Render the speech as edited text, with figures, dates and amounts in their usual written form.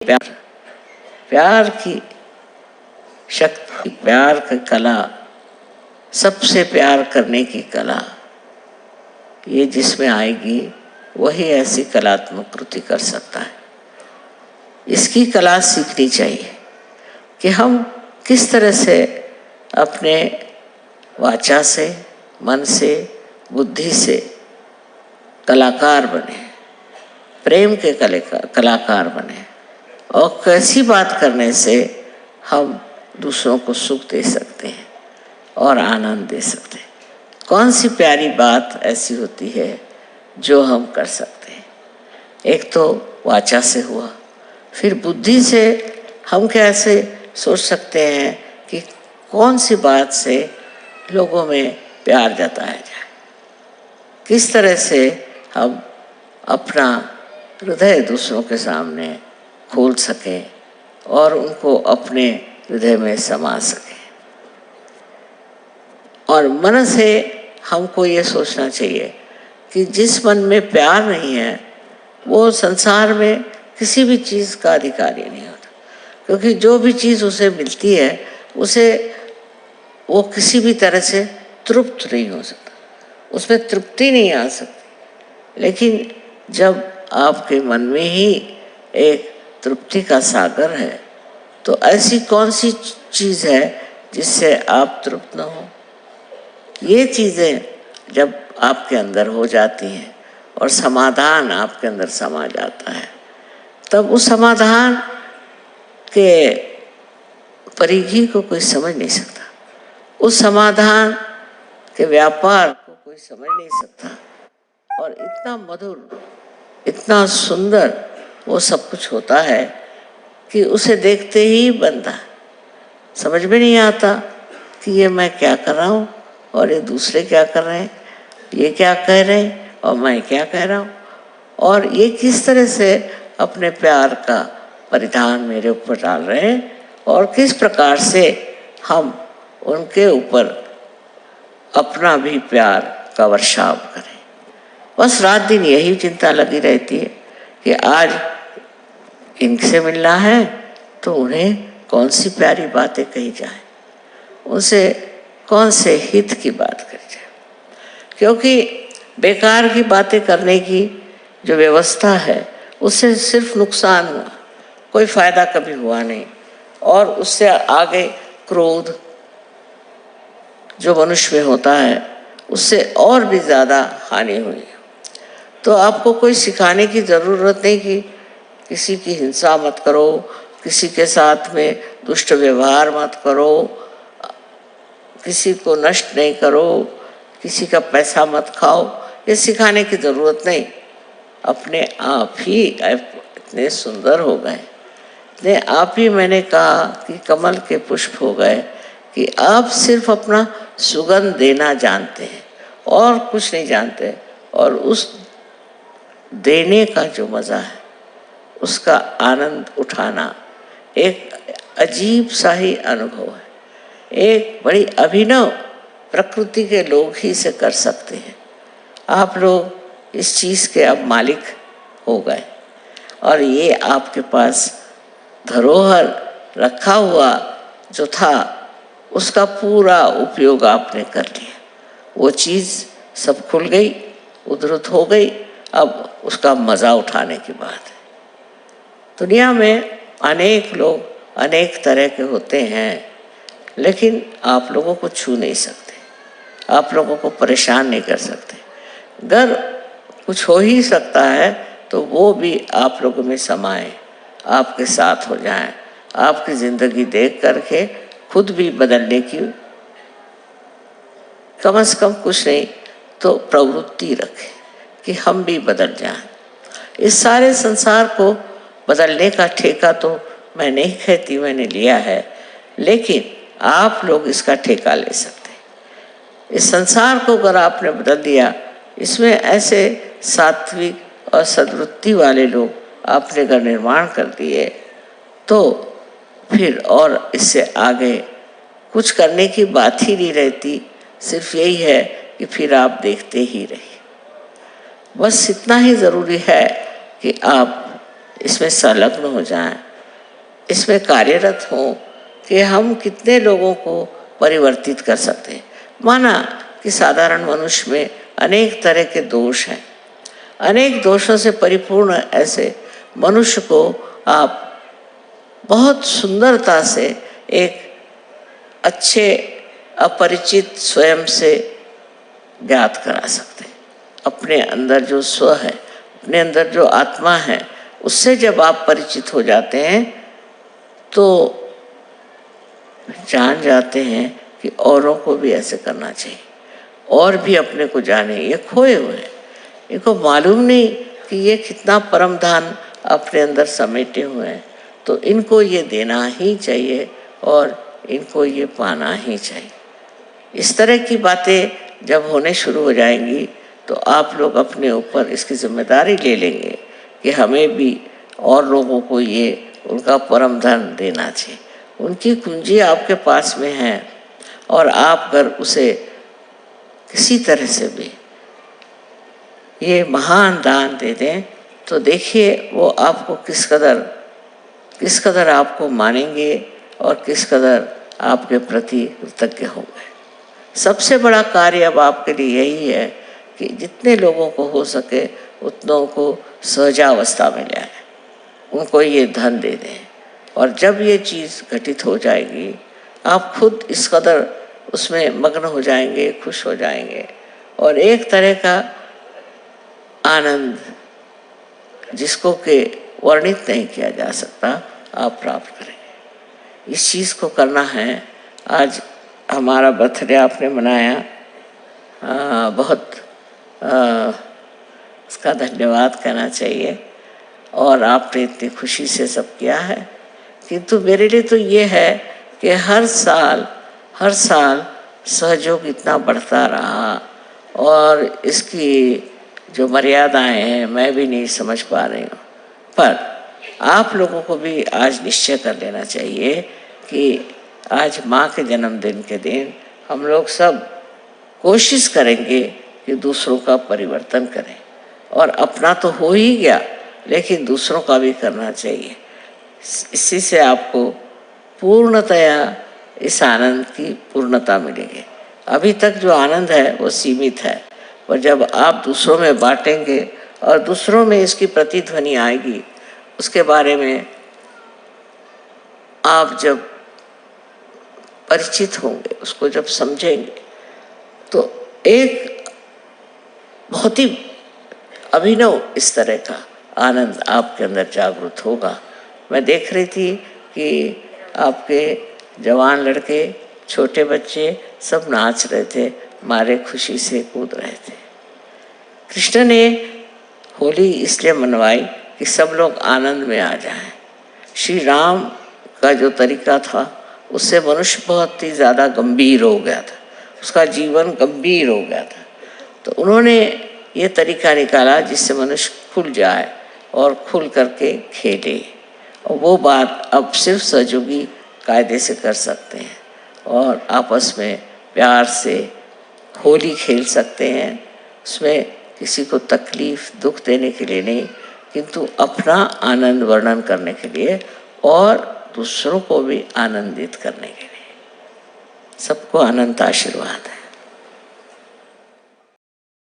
प्यार, प्यार की शक्ति, प्यार की कला, सबसे प्यार करने की कला, ये जिसमें आएगी वही ऐसी कलात्मक कृति कर सकता है। इसकी कला सीखनी चाहिए कि हम किस तरह से अपने वाचा से, मन से, बुद्धि से कलाकार बने, प्रेम के कलाकार बने, और कैसी बात करने से हम दूसरों को सुख दे सकते हैं और आनंद दे सकते हैं। कौन सी प्यारी बात ऐसी होती है जो हम कर सकते हैं। एक तो वाचा से हुआ, फिर बुद्धि से हम कैसे सोच सकते हैं कि कौन सी बात से लोगों में प्यार जताया जाए, किस तरह से हम अपना हृदय दूसरों के सामने खोल सकें और उनको अपने हृदय में समा सकें। और मन से हमको ये सोचना चाहिए कि जिस मन में प्यार नहीं है वो संसार में किसी भी चीज़ का अधिकारी नहीं होता, क्योंकि जो भी चीज़ उसे मिलती है उसे वो किसी भी तरह से तृप्त नहीं हो सकता, उसमें तृप्ति नहीं आ सकती। लेकिन जब आपके मन में ही एक तृप्ति का सागर है तो ऐसी कौन सी चीज़ है जिससे आप तृप्त न हो। ये चीज़ें जब आपके अंदर हो जाती हैं और समाधान आपके अंदर समा जाता है, तब उस समाधान के परिधि को कोई समझ नहीं सकता, उस समाधान के व्यापार को कोई समझ नहीं सकता। और इतना मधुर, इतना सुंदर वो सब कुछ होता है कि उसे देखते ही बनता है, समझ में नहीं आता कि ये मैं क्या कर रहा हूँ और ये दूसरे क्या कर रहे हैं, ये क्या कह रहे हैं और मैं क्या कह रहा हूँ, और ये किस तरह से अपने प्यार का परिधान मेरे ऊपर डाल रहे हैं और किस प्रकार से हम उनके ऊपर अपना भी प्यार का वर्षाव करें। बस रात दिन यही चिंता लगी रहती है कि आज इनसे मिलना है तो उन्हें कौन सी प्यारी बातें कही जाए, उनसे कौन से हित की बात करी जाए, क्योंकि बेकार की बातें करने की जो व्यवस्था है उससे सिर्फ नुकसान हुआ, कोई फायदा कभी हुआ नहीं। और उससे आगे क्रोध जो मनुष्य में होता है उससे और भी ज़्यादा हानि हुई। तो आपको कोई सिखाने की ज़रूरत नहीं कि किसी की हिंसा मत करो, किसी के साथ में दुष्ट व्यवहार मत करो, किसी को नष्ट नहीं करो, किसी का पैसा मत खाओ, ये सिखाने की ज़रूरत नहीं। अपने आप ही इतने सुंदर हो गए, इतने आप ही, मैंने कहा कि कमल के पुष्प हो गए कि आप सिर्फ अपना सुगंध देना जानते हैं और कुछ नहीं जानते। और उस देने का जो मज़ा है उसका आनंद उठाना एक अजीब सा ही अनुभव है, एक बड़ी अभिनव प्रकृति के लोग ही इसे कर सकते हैं। आप लोग इस चीज़ के अब मालिक हो गए और ये आपके पास धरोहर रखा हुआ जो था उसका पूरा उपयोग आपने कर लिया, वो चीज़ सब खुल गई, उद्धृत हो गई, अब उसका मज़ा उठाने की बात है। दुनिया में अनेक लोग अनेक तरह के होते हैं, लेकिन आप लोगों को छू नहीं सकते, आप लोगों को परेशान नहीं कर सकते। अगर कुछ हो ही सकता है तो वो भी आप लोगों में समाए, आपके साथ हो जाएं, आपकी ज़िंदगी देख करके खुद भी बदलने की कम से कम कुछ नहीं तो प्रवृत्ति रखें कि हम भी बदल जाएं। इस सारे संसार को बदलने का ठेका तो मैं नहीं कहती मैंने लिया है, लेकिन आप लोग इसका ठेका ले सकते हैं। इस संसार को अगर आपने बदल दिया, इसमें ऐसे सात्विक और सद्वृत्ति वाले लोग आपने अगर निर्माण कर दिए, तो फिर और इससे आगे कुछ करने की बात ही नहीं रहती। सिर्फ यही है कि फिर आप देखते ही रहिए। बस इतना ही ज़रूरी है कि आप इसमें संलग्न हो जाएं इसमें कार्यरत हों कि हम कितने लोगों को परिवर्तित कर सकते हैं। माना कि साधारण मनुष्य में अनेक तरह के दोष हैं, अनेक दोषों से परिपूर्ण ऐसे मनुष्य को आप बहुत सुंदरता से एक अच्छे अपरिचित स्वयं से ज्ञात करा सकते हैं। अपने अंदर जो स्व है, अपने अंदर जो आत्मा है, उससे जब आप परिचित हो जाते हैं तो जान जाते हैं कि औरों को भी ऐसे करना चाहिए, और भी अपने को जाने। ये खोए हुए हैं, इनको मालूम नहीं कि ये कितना परम धन अपने अंदर समेटे हुए हैं, तो इनको ये देना ही चाहिए और इनको ये पाना ही चाहिए। इस तरह की बातें जब होने शुरू हो जाएंगी तो आप लोग अपने ऊपर इसकी जिम्मेदारी ले लेंगे कि हमें भी और लोगों को ये उनका परम धन देना चाहिए। उनकी कुंजी आपके पास में है और आप अगर उसे किसी तरह से भी ये महान दान दे दें तो देखिए वो आपको किस कदर आपको मानेंगे और किस कदर आपके प्रति कृतज्ञ होंगे। सबसे बड़ा कार्य अब आपके लिए यही है कि जितने लोगों को हो सके उतनों को सहजावस्था में ले आए, उनको ये धन दे दें। और जब ये चीज़ घटित हो जाएगी आप खुद इस कदर उसमें मग्न हो जाएंगे, खुश हो जाएंगे और एक तरह का आनंद जिसको के वर्णित नहीं किया जा सकता आप प्राप्त करेंगे। इस चीज़ को करना है। आज हमारा बर्थडे आपने मनाया, बहुत उसका धन्यवाद कहना चाहिए और आपने इतनी खुशी से सब किया है। किंतु मेरे लिए तो ये है कि हर साल सहयोग इतना बढ़ता रहा और इसकी जो मर्यादाएं हैं मैं भी नहीं समझ पा रही हूँ। पर आप लोगों को भी आज निश्चय कर लेना चाहिए कि आज माँ के जन्मदिन के दिन हम लोग सब कोशिश करेंगे कि दूसरों का परिवर्तन करें, और अपना तो हो ही गया लेकिन दूसरों का भी करना चाहिए। इसी से आपको पूर्णतया इस आनंद की पूर्णता मिलेगी। अभी तक जो आनंद है वो सीमित है, पर जब आप दूसरों में बांटेंगे और दूसरों में इसकी प्रतिध्वनि आएगी, उसके बारे में आप जब परिचित होंगे, उसको जब समझेंगे, तो एक बहुत ही अभिनव इस तरह का आनंद आपके अंदर जागृत होगा। मैं देख रही थी कि आपके जवान लड़के, छोटे बच्चे सब नाच रहे थे, मारे खुशी से कूद रहे थे। कृष्ण ने होली इसलिए मनवाई कि सब लोग आनंद में आ जाएं। श्री राम का जो तरीका था उससे मनुष्य बहुत ही ज़्यादा गंभीर हो गया था, उसका जीवन गंभीर हो गया था। तो उन्होंने ये तरीका निकाला जिससे मनुष्य खुल जाए और खुल करके खेले, और वो बात अब सिर्फ सहयोगी कायदे से कर सकते हैं और आपस में प्यार से होली खेल सकते हैं। उसमें किसी को तकलीफ दुख देने के लिए नहीं, किंतु अपना आनंद वर्णन करने के लिए और दूसरों को भी आनंदित करने के लिए। सबको अनंत आशीर्वाद है।